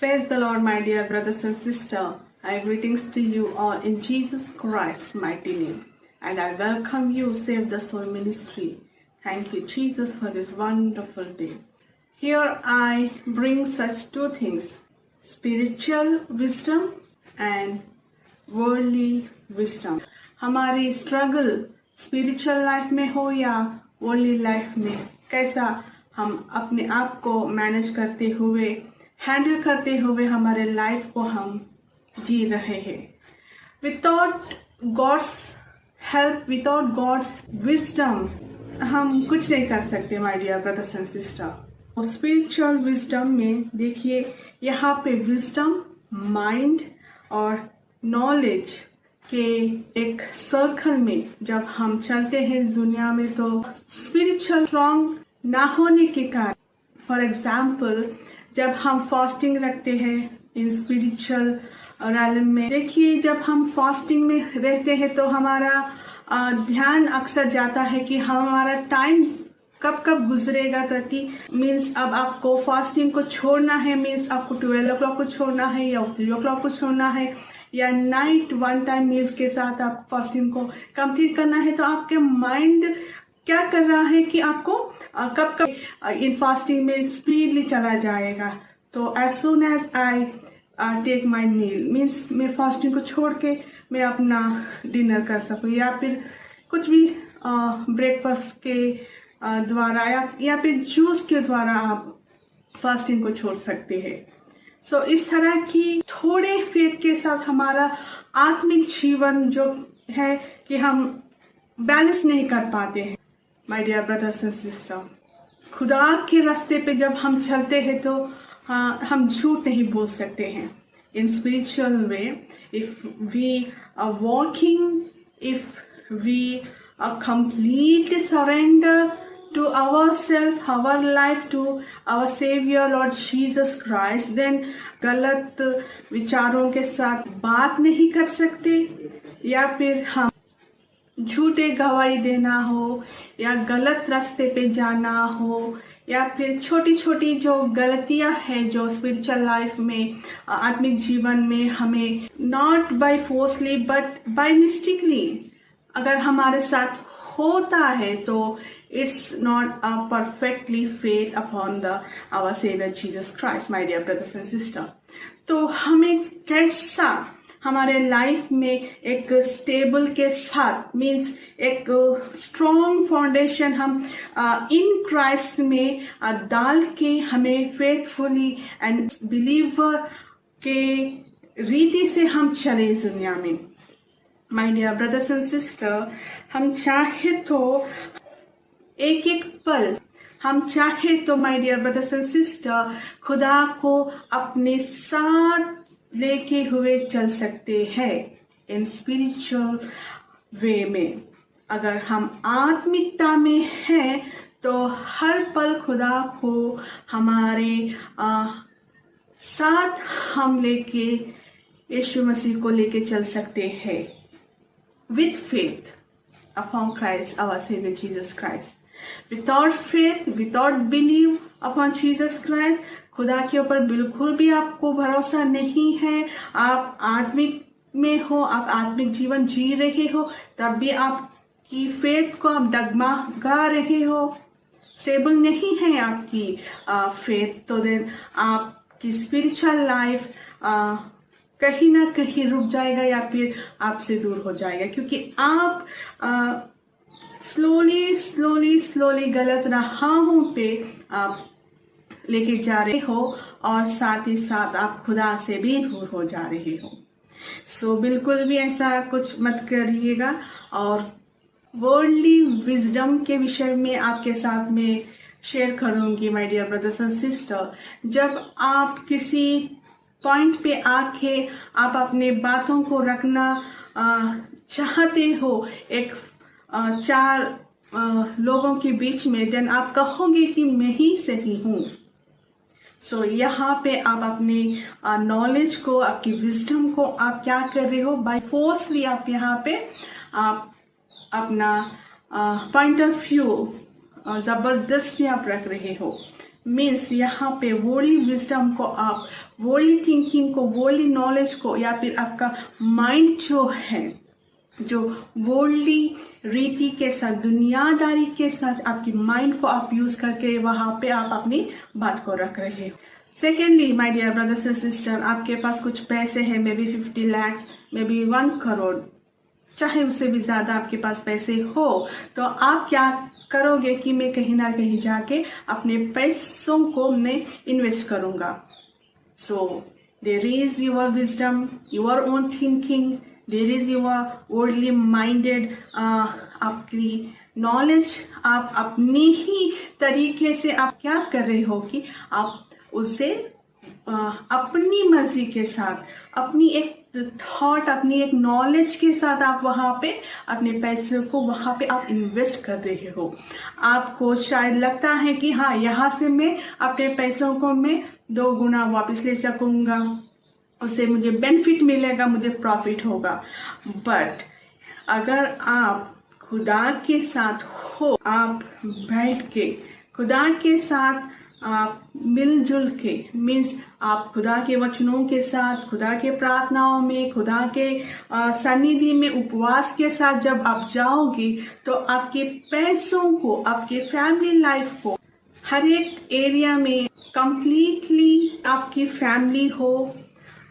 Praise the Lord, my dear brothers and sisters. I greetings to you all in Jesus Christ's mighty name. And I welcome you, Save the Soul Ministry. Thank you, Jesus, for this wonderful day. Here I bring such two things, spiritual wisdom and worldly wisdom. हमारी struggle spiritual life में हो या worldly life में, कैसा हम अपने आप को मैनेज करते हुए, हैंडल करते हुए हमारे लाइफ को हम जी रहे हैं. Without God's help, without God's wisdom हम कुछ नहीं कर सकते my dear brothers and sister. Spiritual wisdom में देखिए, यहाँ पे विजडम, माइंड और नॉलेज के एक सर्कल में जब हम चलते हैं दुनिया में, तो स्पिरिचुअल स्ट्रॉन्ग ना होने के कारण, फॉर एग्जाम्पल जब हम फास्टिंग रखते हैं इन स्पिरिचुअल रैलम में, देखिए जब हम फास्टिंग में रहते हैं तो हमारा ध्यान अक्सर जाता है कि हमारा टाइम कब कब गुजरेगा. करती मीन्स अब आपको फास्टिंग को छोड़ना है, मीन्स आपको 12 o'clock को छोड़ना है या 3 o'clock को छोड़ना है, या नाइट 1 टाइम मील्स के साथ आप फास्टिंग को कंप्लीट करना है. तो आपके माइंड क्या कर रहा है कि आपको कब कब इन फास्टिंग में स्पीडली चला जाएगा. तो as soon as I take my meal, means मैं फास्टिंग को छोड़ के मैं अपना डिनर कर सकूं, या फिर कुछ भी ब्रेकफास्ट के द्वारा या फिर जूस के द्वारा आप फास्टिंग को छोड़ सकते हैं. सो इस तरह की थोड़े फेथ के साथ हमारा आत्मिक जीवन जो है कि हम बैलेंस नहीं कर पाते हैं. My dear brothers and sister, खुदा के रास्ते पे जब हम चलते हैं तो हम झूठ नहीं बोल सकते हैं. In spiritual way, if we are walking, if we are completely surrender to ourselves, our life to our Savior Lord Jesus Christ, then गलत विचारों के साथ बात नहीं कर सकते, या फिर हम झूठे गवाही देना हो, या गलत रास्ते पे जाना हो, या फिर छोटी छोटी जो गलतियां हैं जो स्पिरिचुअल लाइफ में, आत्मिक जीवन में हमें not by forcely but by mistakely अगर हमारे साथ होता है, तो it's not a perfectly faith upon our Savior Jesus Christ, my dear brothers and sisters. तो हमें कैसा हमारे लाइफ में एक स्टेबल के साथ, मीन्स एक स्ट्रॉन्ग फाउंडेशन हम इन क्राइस्ट में डाल के हमें फेथफुली एंड बिलीवर के रीति से हम चले दुनिया में. My dear brothers and sister, हम चाहे तो एक एक पल, हम चाहे तो my dear brothers and sister खुदा को अपने साथ लेके हुए चल सकते हैं इन स्पिरिचुअल वे में. अगर हम आत्मिकता में हैं तो हर पल खुदा को हमारे साथ हम लेके यीशु मसीह को लेके चल सकते हैं with faith upon Christ, our Savior Jesus Christ. Without faith, without belief upon Jesus Christ, खुदा के ऊपर बिल्कुल भी आपको भरोसा नहीं है, आप आत्मिक में हो, आप आत्मिक जीवन जी रहे हो, तब भी आपकी फेथ को आप डगमगा रहे हो, स्टेबल नहीं है आपकी फेथ, तो देन आपकी स्पिरिचुअल लाइफ कहीं ना कहीं रुक जाएगा या फिर आपसे दूर हो जाएगा, क्योंकि आप स्लोली गलत राहों पे आप लेके जा रहे हो, और साथ ही साथ आप खुदा से भी दूर हो जा रहे हो. सो बिल्कुल भी ऐसा कुछ मत करिएगा. और वर्ल्डली विजडम के विषय में आपके साथ में शेयर करूंगी my dear brothers and sister. जब आप किसी पॉइंट पे आके आप अपने बातों को रखना चाहते हो एक 4 लोगों के बीच में, देन आप कहोगे कि मैं ही सही हूँ. सो यहाँ पे आप अपने नॉलेज को, आपकी विजडम को आप क्या कर रहे हो, बाय फोर्सली आप यहाँ पे आप अपना पॉइंट ऑफ व्यू जबरदस्ती आप रख रहे हो. मीन्स यहाँ पे वर्ल्डली विजडम को आप, वर्ल्डली थिंकिंग को, वर्ल्डली नॉलेज को, या फिर आपका माइंड जो है, जो वर्ल्डली रीति के साथ, दुनियादारी के साथ आपकी माइंड को आप यूज करके वहां पे आप अपनी बात को रख रहे हो। Secondly my dear brothers and sister, आपके पास कुछ पैसे हैं, maybe 50 lakhs, maybe 1 crore, चाहे उससे भी ज्यादा आपके पास पैसे हो, तो आप क्या करोगे कि मैं कहीं ना कहीं जाके अपने पैसों को मैं इन्वेस्ट करूंगा। So there is your wisdom, your own thinking, there is your worldly minded, आपकी नॉलेज, आप अपनी ही तरीके से आप क्या कर रहे हो कि आप उसे अपनी मर्जी के साथ, अपनी एक थॉट, अपनी एक नॉलेज के साथ आप वहां पे अपने पैसे को वहां पे आप इन्वेस्ट कर रहे हो। आपको शायद लगता है कि हाँ, यहाँ से मैं अपने पैसों को मैं 2 गुना वापस ले सकूंगा, उससे मुझे बेनिफिट मिलेगा, मुझे प्रॉफिट होगा। बट अगर आप खुदा के साथ हो, आप बैठ के खुदा के साथ आप मिलजुल के, मीन्स आप खुदा के वचनों के साथ, खुदा के प्रार्थनाओं में, खुदा के सन्निधि में उपवास के साथ जब आप जाओगे, तो आपके पैसों को, आपके फैमिली लाइफ को, हर एक एरिया में कंप्लीटली आपकी फैमिली हो,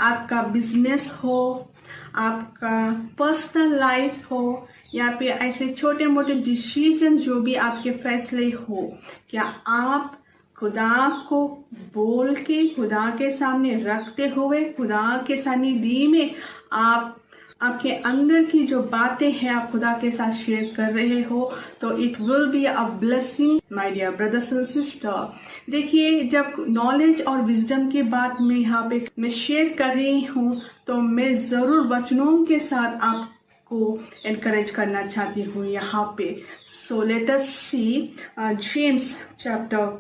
आपका बिजनेस हो, आपका पर्सनल लाइफ हो, या फिर ऐसे छोटे मोटे डिसीजन जो भी आपके फैसले हो, क्या आप खुदा को बोल के, खुदा के सामने रखते हुए, खुदा के सन्निधि में आप आपके अंदर की जो बातें हैं आप खुदा के साथ शेयर कर रहे हो, तो it will be a blessing my dear brothers and sister. देखिए, जब नॉलेज और विजडम की बात में यहाँ पे मैं शेयर कर रही हूँ, तो मैं जरूर वचनों के साथ आपको एनकरेज करना चाहती हूँ यहाँ पे। So let us see James chapter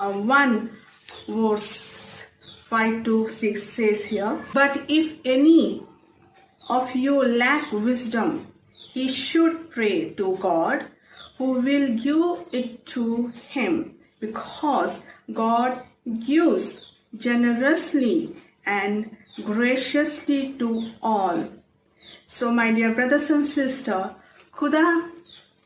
1 verse 5 to 6 says here, but if any of you lack wisdom, he should pray to God, who will give it to him, because God gives generously and graciously to all. So my dear brothers and sisters, खुदा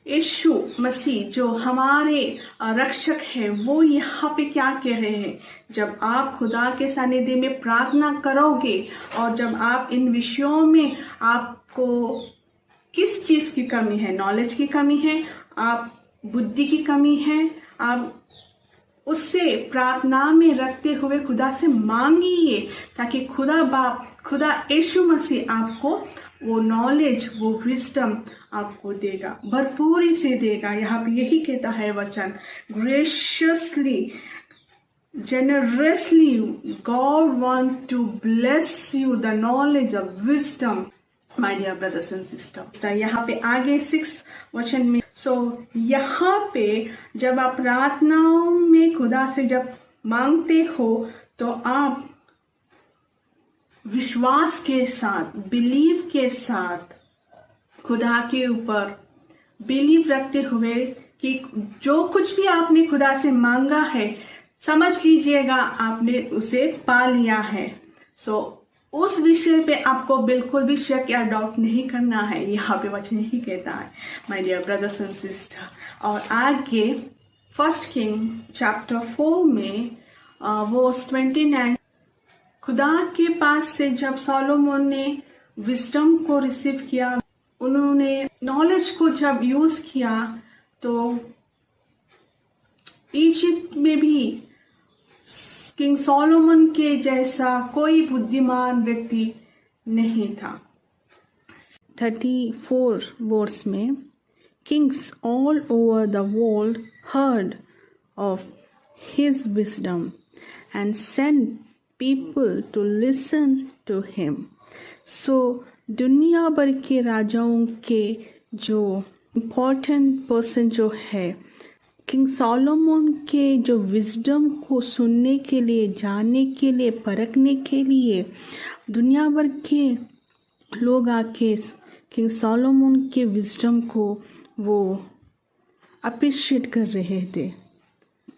यीशु मसीह जो हमारे रक्षक है, वो यहाँ पे क्या कह रहे हैं, जब आप खुदा के सानिध्य में प्रार्थना करोगे और जब आप इन विषयों में, आपको किस चीज की कमी है, नॉलेज की कमी है, आप बुद्धि की कमी है, आप उससे प्रार्थना में रखते हुए खुदा से मांगिए, ताकि खुदा बाप, खुदा यीशु मसीह आपको वो नॉलेज, वो विजडम आपको देगा, भरपूरी से देगा। यहाँ पे यही कहता है वचन, graciously, generously, God wants to bless you the knowledge of wisdom, my dear brothers and sisters। यहाँ पे आगे 6 वचन में, यहाँ पे जब आप प्रार्थनाओं में खुदा से जब मांगते हो, तो आप विश्वास के साथ, बिलीव के साथ खुदा के ऊपर बिलीव रखते हुए कि जो कुछ भी आपने खुदा से मांगा है, समझ लीजिएगा आपने उसे पा लिया है। उस विषय पे आपको बिल्कुल भी शक या डाउट नहीं करना है, यहाँ पे वचन ही कहता है my dear brothers and sister. और आगे 1 किंग चैप्टर 4 में वर्स 29, खुदा के पास से जब सोलोमन ने विजडम को रिसीव किया, उन्होंने नॉलेज को जब यूज किया, तो इजिप्ट में भी किंग सोलोमन के जैसा कोई बुद्धिमान व्यक्ति नहीं था। 34 वर्स में, kings all over the world heard of his wisdom and sent people to listen to him. दुनिया भर के राजाओं के जो इम्पोर्टेंट पर्सन जो है, किंग सोलोमन के जो विजडम को सुनने के लिए, जानने के लिए, परखने के लिए दुनिया भर के लोग आके किंग सोलोमन के विजडम को वो अप्रिशिएट कर रहे थे।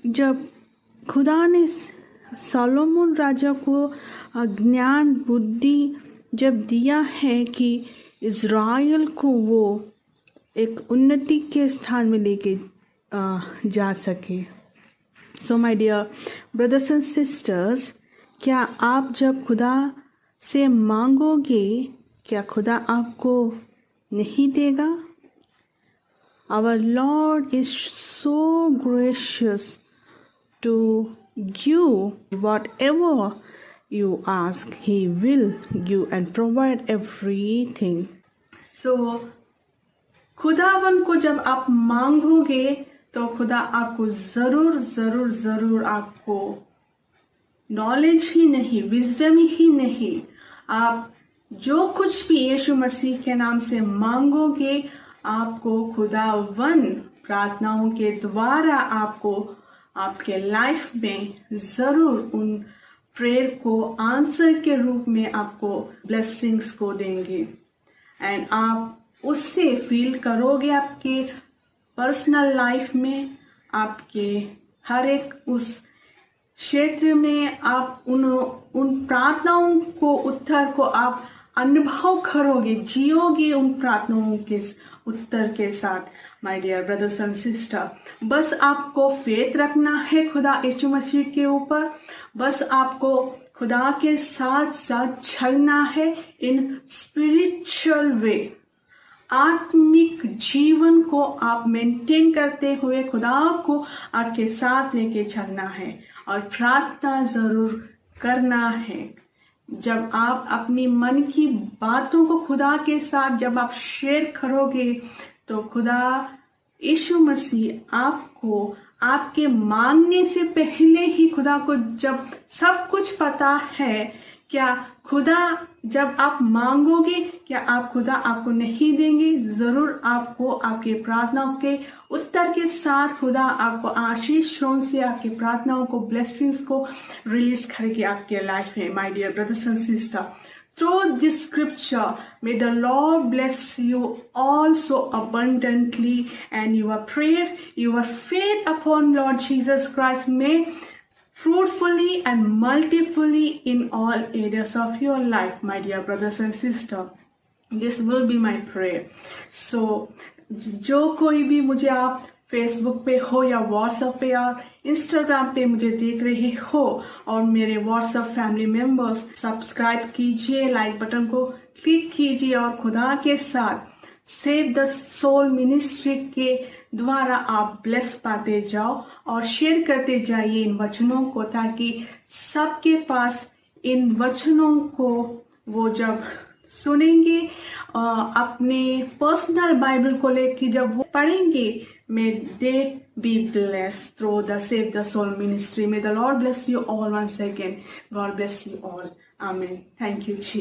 जब खुदा ने सोलोमन राजा को ज्ञान बुद्धि जब दिया है कि इज़राइल को वो एक उन्नति के स्थान में लेके जा सके। So my dear brothers and sisters, क्या आप जब खुदा से मांगोगे क्या खुदा आपको नहीं देगा? Our Lord is so gracious to give whatever you ask. He will give and provide everything. So, खुदावन को जब आप मांगोगे तो खुदा आपको जरूर जरूर जरूर आपको नॉलेज ही नहीं, विजडम ही नहीं, आप जो कुछ भी यीशु मसीह के नाम से मांगोगे आपको खुदावन प्रार्थनाओं के द्वारा आपको आपके लाइफ में जरूर उन प्रेयर को आंसर के रूप में आपको ब्लेसिंग्स को देंगे एंड आप उससे फील करोगे आपके पर्सनल लाइफ में, आपके हर एक उस क्षेत्र में आप उन प्रार्थनाओं को उत्तर को आप अनुभव करोगे, जियोगे उन प्रार्थनाओं के उत्तर के साथ। My dear brothers and sister, बस आपको फेथ रखना है खुदा यीशु मसीह के ऊपर, बस आपको खुदा के साथ साथ चलना है इन स्पिरिचुअल वे, आत्मिक जीवन को आप मेंटेन करते हुए खुदा को आपके साथ लेके चलना है और प्रार्थना जरूर करना है। जब आप अपनी मन की बातों को खुदा के साथ जब आप शेयर करोगे तो खुदा यीशु मसीह आपको आपके मांगने से पहले ही खुदा को जब सब कुछ पता है, क्या खुदा जब आप मांगोगे क्या आप खुदा आपको नहीं देंगे? जरूर आपको आपके प्रार्थनाओं के उत्तर के साथ खुदा आपको आशीषों से आपकी प्रार्थनाओं को ब्लेसिंग्स को रिलीज करेगी आपके लाइफ में। My dear brothers and sister, through this scripture may the Lord bless you all so abundantly, and your prayers, your faith upon Lord Jesus Christ may fruitfully and multiply in all areas of your life, my dear brothers and sisters. This will be my prayer. So, जो कोई भी मुझे आप Facebook पे हो या WhatsApp पे या इंस्टाग्राम पे मुझे देख रहे हो और मेरे व्हाट्सएप फैमिली मेंबर्स, सब्सक्राइब कीजिए, लाइक बटन को क्लिक कीजिए और खुदा के साथ सेव द सोल मिनिस्ट्री के द्वारा आप ब्लेस पाते जाओ और शेयर करते जाइए इन वचनों को, ताकि सबके पास इन वचनों को वो जब सुनेंगे अपने पर्सनल बाइबल को लेकर जब वो पढ़ेंगे, may they be blessed through the Save the Soul ministry. May the Lord bless you all once again. God bless you all. Amen. Thank you, Jesus.